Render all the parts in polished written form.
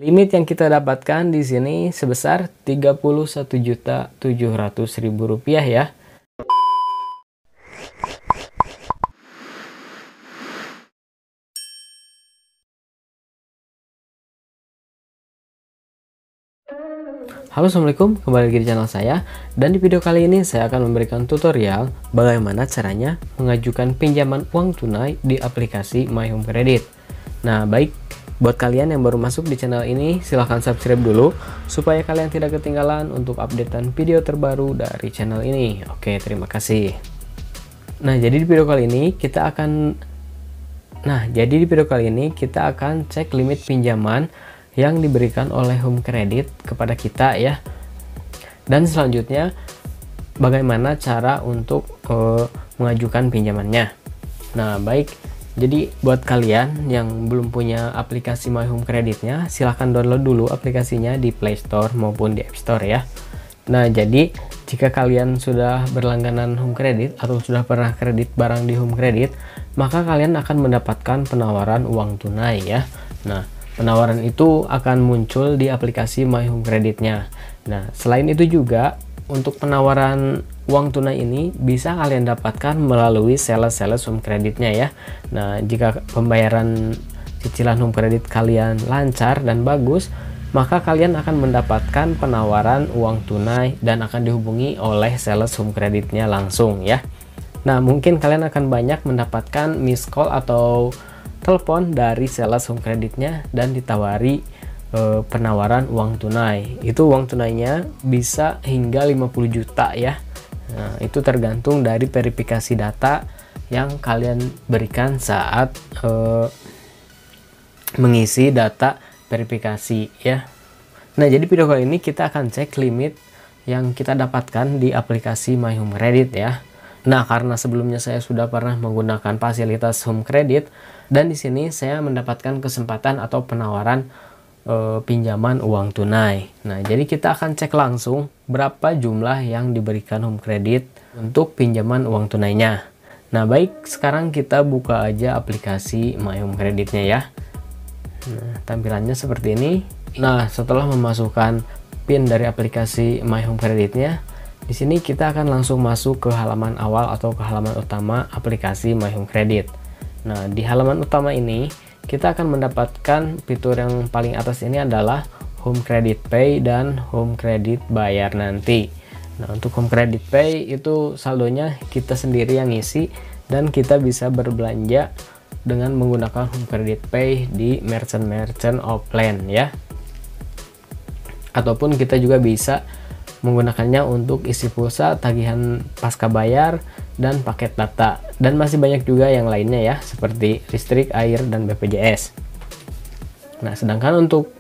Limit yang kita dapatkan di sini sebesar Rp31.700.000 ya. Halo, assalamualaikum, kembali lagi di channel saya. Dan di video kali ini saya akan memberikan tutorial bagaimana caranya mengajukan pinjaman uang tunai di aplikasi My Home Credit. Nah, baik, buat kalian yang baru masuk di channel ini, silahkan subscribe dulu supaya kalian tidak ketinggalan untuk updatean video terbaru dari channel ini. Oke, terima kasih. Nah, jadi di video kali ini kita akan cek limit pinjaman yang diberikan oleh Home Credit kepada kita ya. Dan selanjutnya bagaimana cara untuk mengajukan pinjamannya. Nah, baik, jadi buat kalian yang belum punya aplikasi My Home Creditnya, silahkan download dulu aplikasinya di Play Store maupun di App Store ya. Nah, jadi jika kalian sudah berlangganan Home Credit atau sudah pernah kredit barang di Home Credit, maka kalian akan mendapatkan penawaran uang tunai ya. Nah, penawaran itu akan muncul di aplikasi My Home Creditnya. Nah, selain itu juga untuk penawaran uang tunai ini bisa kalian dapatkan melalui sales Home Creditnya ya. Nah, jika pembayaran cicilan Home Credit kalian lancar dan bagus, maka kalian akan mendapatkan penawaran uang tunai dan akan dihubungi oleh sales Home Creditnya langsung ya. Nah, mungkin kalian akan banyak mendapatkan miss call atau telepon dari sales Home Creditnya dan ditawari penawaran uang tunai. Itu uang tunainya bisa hingga 50 juta ya. Nah, itu tergantung dari verifikasi data yang kalian berikan saat mengisi data verifikasi ya. Nah, jadi video kali ini kita akan cek limit yang kita dapatkan di aplikasi My Home Credit ya. Nah, karena sebelumnya saya sudah pernah menggunakan fasilitas Home Credit dan di sini saya mendapatkan kesempatan atau penawaran pinjaman uang tunai. Nah, jadi kita akan cek langsung berapa jumlah yang diberikan Home Credit untuk pinjaman uang tunainya. Nah, baik, sekarang kita buka aja aplikasi My Home Creditnya ya. Nah, tampilannya seperti ini. Nah, setelah memasukkan PIN dari aplikasi My Home Creditnya, di sini kita akan langsung masuk ke halaman awal atau ke halaman utama aplikasi My Home Credit. Nah, di halaman utama ini kita akan mendapatkan fitur yang paling atas ini adalah Home Credit Pay dan Home Credit Bayar Nanti. Nah, untuk Home Credit Pay itu saldonya kita sendiri yang ngisi dan kita bisa berbelanja dengan menggunakan Home Credit Pay di merchant-merchant offline ya. Ataupun kita juga bisa menggunakannya untuk isi pulsa, tagihan pasca bayar, dan paket data. Dan masih banyak juga yang lainnya ya, seperti listrik, air, dan BPJS. Nah, sedangkan untuk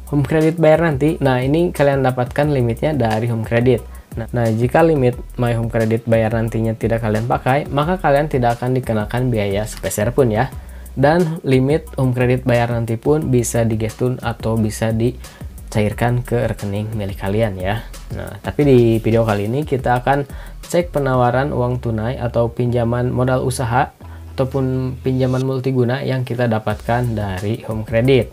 Home Credit Bayar Nanti, nah ini kalian dapatkan limitnya dari Home Credit. Nah, jika limit My Home Credit Bayar Nantinya tidak kalian pakai, maka kalian tidak akan dikenakan biaya sepeser pun ya. Dan limit Home Credit Bayar Nanti pun bisa digestun atau bisa dicairkan ke rekening milik kalian ya. Nah, tapi di video kali ini kita akan cek penawaran uang tunai atau pinjaman modal usaha ataupun pinjaman multiguna yang kita dapatkan dari Home Credit.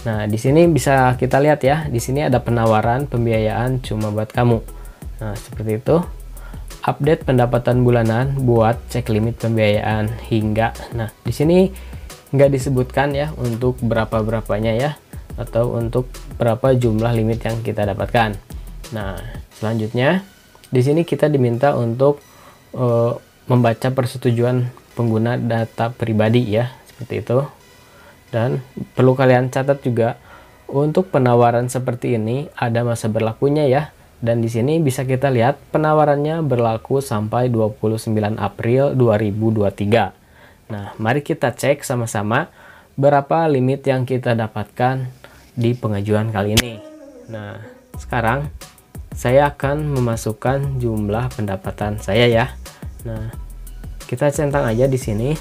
Nah, di sini bisa kita lihat ya, di sini ada penawaran pembiayaan cuma buat kamu. Nah, seperti itu. Update pendapatan bulanan buat cek limit pembiayaan hingga. Nah, di sini nggak disebutkan ya untuk berapa-berapanya ya, atau untuk berapa jumlah limit yang kita dapatkan. Nah, selanjutnya di sini kita diminta untuk membaca persetujuan pengguna data pribadi ya, seperti itu. Dan perlu kalian catat juga untuk penawaran seperti ini ada masa berlakunya ya. Dan di sini bisa kita lihat penawarannya berlaku sampai 29 April 2023. Nah, mari kita cek sama-sama berapa limit yang kita dapatkan di pengajuan kali ini. Nah, sekarang saya akan memasukkan jumlah pendapatan saya ya. Nah, kita centang aja di sini.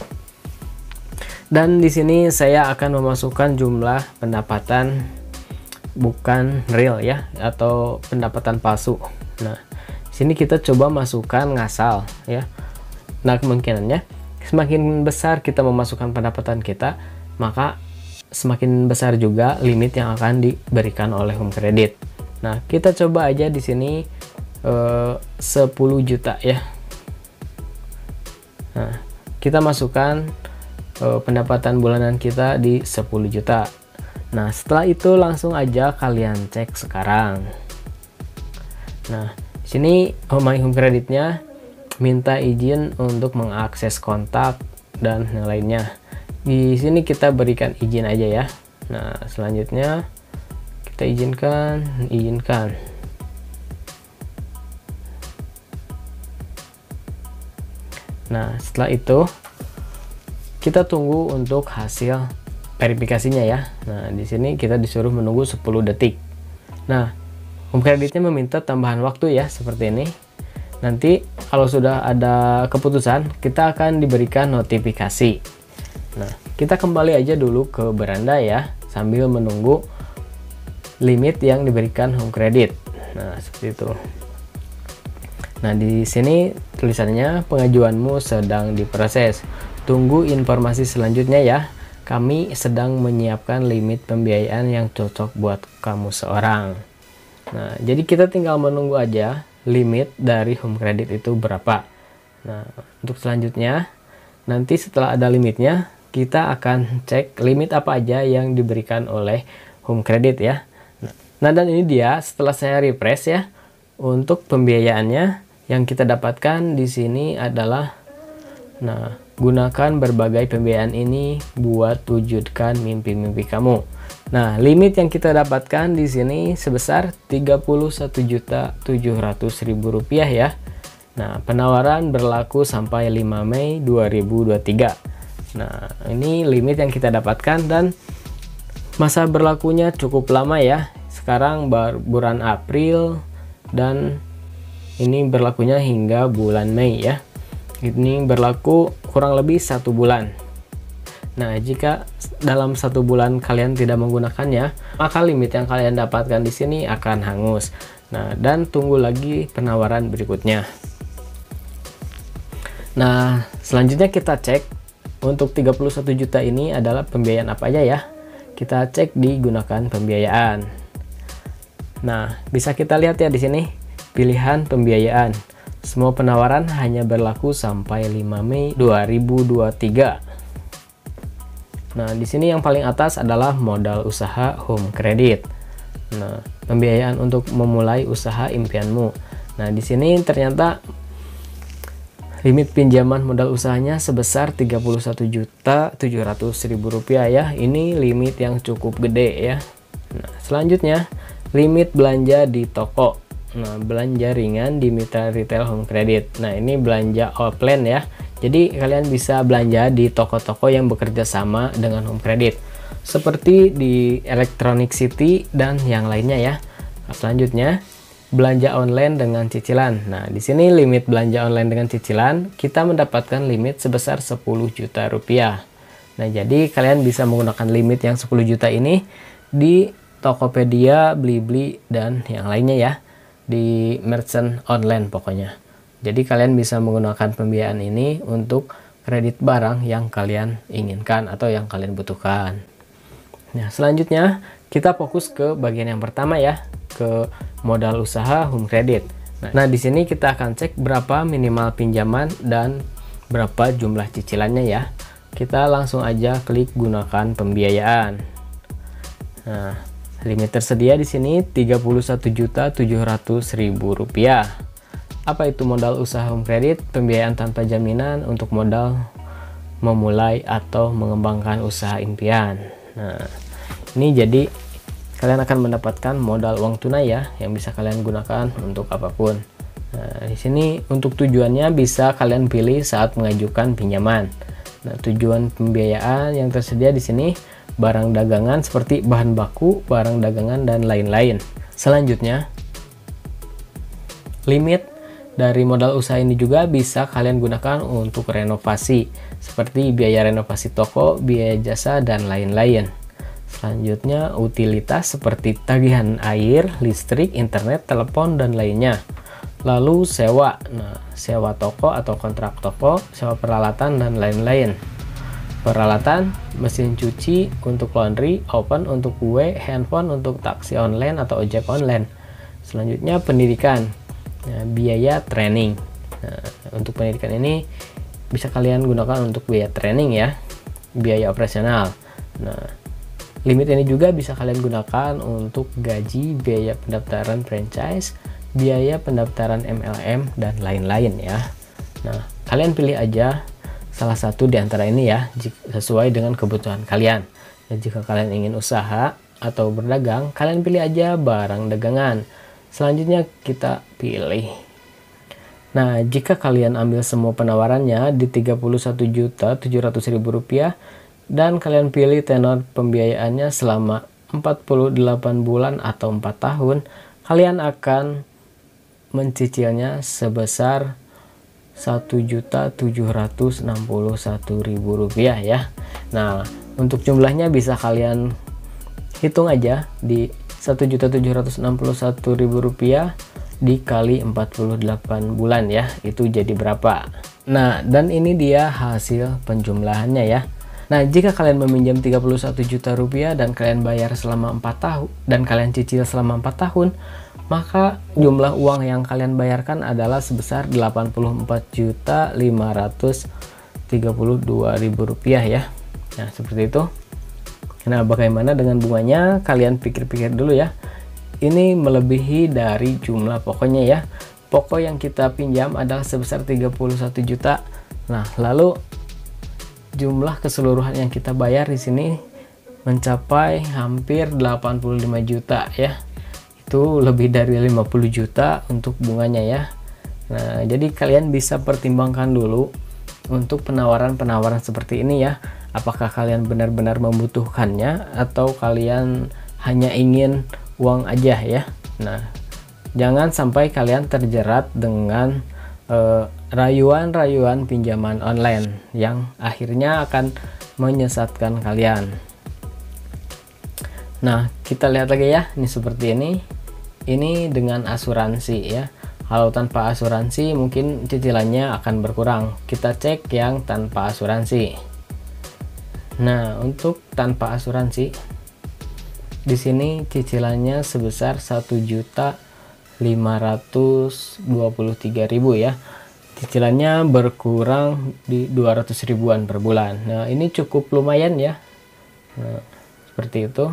Dan di sini saya akan memasukkan jumlah pendapatan bukan real ya, atau pendapatan palsu. Nah, di sini kita coba masukkan ngasal ya. Nah, kemungkinannya semakin besar kita memasukkan pendapatan kita, maka semakin besar juga limit yang akan diberikan oleh Home Credit. Nah, kita coba aja di sini 10 juta ya. Nah, kita masukkan pendapatan bulanan kita di 10 juta. Nah, setelah itu langsung aja kalian cek sekarang. Nah, di sini My Home Creditnya minta izin untuk mengakses kontak dan yang lainnya. Di sini kita berikan izin aja ya. Nah, selanjutnya kita izinkan. Nah, setelah itu kita tunggu untuk hasil verifikasinya ya. Nah, di sini kita disuruh menunggu 10 detik. Nah, Home Creditnya meminta tambahan waktu ya, seperti ini. Nanti kalau sudah ada keputusan, kita akan diberikan notifikasi. Nah, kita kembali aja dulu ke beranda ya, sambil menunggu limit yang diberikan Home Credit. Nah, seperti itu. Nah, di sini tulisannya pengajuanmu sedang diproses. Tunggu informasi selanjutnya ya. Kami sedang menyiapkan limit pembiayaan yang cocok buat kamu seorang. Nah, jadi kita tinggal menunggu aja limit dari Home Credit itu berapa. Nah, untuk selanjutnya nanti setelah ada limitnya, kita akan cek limit apa aja yang diberikan oleh Home Credit ya. Nah, dan ini dia setelah saya refresh ya. Untuk pembiayaannya yang kita dapatkan di sini adalah, nah, gunakan berbagai pembiayaan ini buat wujudkan mimpi-mimpi kamu. Nah, limit yang kita dapatkan di sini sebesar Rp31.700.000 ya. Nah, penawaran berlaku sampai 5 Mei 2023. Nah, ini limit yang kita dapatkan dan masa berlakunya cukup lama ya. Sekarang bulan April dan ini berlakunya hingga bulan Mei ya. Ini berlaku kurang lebih 1 bulan. Nah, jika dalam 1 bulan kalian tidak menggunakannya, maka limit yang kalian dapatkan di sini akan hangus. Nah, dan tunggu lagi penawaran berikutnya. Nah, selanjutnya kita cek untuk 31 juta ini adalah pembiayaan apa aja ya. Kita cek di gunakan pembiayaan. Nah, bisa kita lihat ya di sini pilihan pembiayaan. Semua penawaran hanya berlaku sampai 5 Mei 2023. Nah, di sini yang paling atas adalah modal usaha Home Credit. Nah, pembiayaan untuk memulai usaha impianmu. Nah, di sini ternyata limit pinjaman modal usahanya sebesar Rp31.700.000 ya. Ini limit yang cukup gede ya. Nah, selanjutnya limit belanja di toko. Nah, belanja ringan di mitra retail Home Credit. Nah, ini belanja offline ya. Jadi kalian bisa belanja di toko-toko yang bekerja sama dengan Home Credit, seperti di Electronic City dan yang lainnya ya. Nah, selanjutnya belanja online dengan cicilan. Nah, di sini limit belanja online dengan cicilan kita mendapatkan limit sebesar 10 juta rupiah. Nah, jadi kalian bisa menggunakan limit yang 10 juta ini di Tokopedia, Blibli dan yang lainnya ya, di merchant online pokoknya. Jadi kalian bisa menggunakan pembiayaan ini untuk kredit barang yang kalian inginkan atau yang kalian butuhkan. Nah, selanjutnya kita fokus ke bagian yang pertama ya, ke modal usaha Home Credit. Nah, di sini kita akan cek berapa minimal pinjaman dan berapa jumlah cicilannya ya. Kita langsung aja klik gunakan pembiayaan. Nah, limit tersedia di sini Rp31.700.000. Apa itu modal usaha Home Credit? Pembiayaan tanpa jaminan untuk modal memulai atau mengembangkan usaha impian. Nah, ini jadi kalian akan mendapatkan modal uang tunai ya, yang bisa kalian gunakan untuk apapun. Nah, di sini untuk tujuannya bisa kalian pilih saat mengajukan pinjaman. Nah, tujuan pembiayaan yang tersedia di sini barang dagangan seperti bahan baku, barang dagangan dan lain-lain. Selanjutnya, limit dari modal usaha ini juga bisa kalian gunakan untuk renovasi, seperti biaya renovasi toko, biaya jasa, dan lain-lain. Selanjutnya, utilitas seperti tagihan air, listrik, internet, telepon, dan lainnya. Lalu sewa, nah, sewa toko atau kontrak toko, sewa peralatan, dan lain-lain. peralatan, mesin cuci untuk laundry, oven untuk kue, handphone untuk taksi online atau ojek online. Selanjutnya pendidikan, nah, biaya training. Nah, untuk pendidikan ini bisa kalian gunakan untuk biaya training ya, biaya operasional. Nah, limit ini juga bisa kalian gunakan untuk gaji, biaya pendaftaran franchise, biaya pendaftaran MLM, dan lain-lain ya. Nah, kalian pilih aja salah satu di antara ini ya, sesuai dengan kebutuhan kalian. Dan jika kalian ingin usaha atau berdagang, kalian pilih aja barang dagangan. Selanjutnya kita pilih. Nah, jika kalian ambil semua penawarannya di Rp31.700.000 dan kalian pilih tenor pembiayaannya selama 48 bulan atau 4 tahun, kalian akan mencicilnya sebesar Rp1.761.000 ya. Nah, untuk jumlahnya bisa kalian hitung aja di Rp1.761.000 dikali 48 bulan ya, itu jadi berapa. Nah, dan ini dia hasil penjumlahannya ya. Nah, jika kalian meminjam 31 juta rupiah dan kalian bayar selama 4 tahun dan kalian cicil selama 4 tahun, maka jumlah uang yang kalian bayarkan adalah sebesar Rp84.532.000 ya. Nah, seperti itu. Nah, bagaimana dengan bunganya? Kalian pikir-pikir dulu ya. Ini melebihi dari jumlah pokoknya ya. Pokok yang kita pinjam adalah sebesar 31 juta. Nah, lalu jumlah keseluruhan yang kita bayar di sini mencapai hampir 85 juta ya. Itu lebih dari 50 juta untuk bunganya ya. Nah, jadi kalian bisa pertimbangkan dulu untuk penawaran-penawaran seperti ini ya. Apakah kalian benar-benar membutuhkannya atau kalian hanya ingin uang aja ya. Nah, jangan sampai kalian terjerat dengan rayuan-rayuan pinjaman online yang akhirnya akan menyesatkan kalian. Nah, kita lihat lagi ya. Ini seperti ini. Ini dengan asuransi ya. Kalau tanpa asuransi mungkin cicilannya akan berkurang. Kita cek yang tanpa asuransi. Nah, untuk tanpa asuransi di sini cicilannya sebesar 1.523.000 ya. Cicilannya berkurang di 200 ribuan per bulan. Nah, ini cukup lumayan ya. Nah, seperti itu.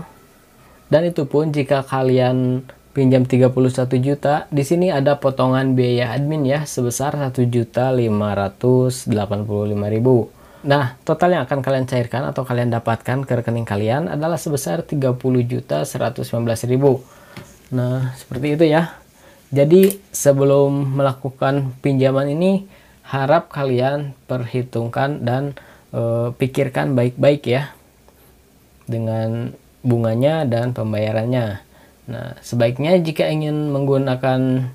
Dan itu pun jika kalian pinjam 31 juta, di sini ada potongan biaya admin ya sebesar 1.585.000. Nah, total yang akan kalian cairkan atau kalian dapatkan ke rekening kalian adalah sebesar 30.119.000. Nah, seperti itu ya. Jadi, sebelum melakukan pinjaman ini, harap kalian perhitungkan dan pikirkan baik-baik ya dengan bunganya dan pembayarannya. Nah, sebaiknya jika ingin menggunakan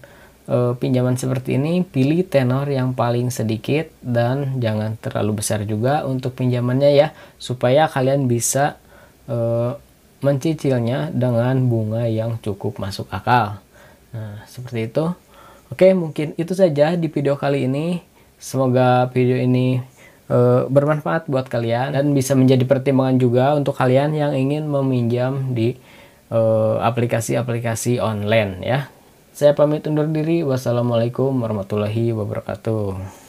pinjaman seperti ini, pilih tenor yang paling sedikit dan jangan terlalu besar juga untuk pinjamannya ya, supaya kalian bisa mencicilnya dengan bunga yang cukup masuk akal. Nah, seperti itu. Oke, mungkin itu saja di video kali ini. Semoga video ini bermanfaat buat kalian dan bisa menjadi pertimbangan juga untuk kalian yang ingin meminjam di aplikasi-aplikasi online ya. Saya pamit undur diri. Wassalamualaikum warahmatullahi wabarakatuh.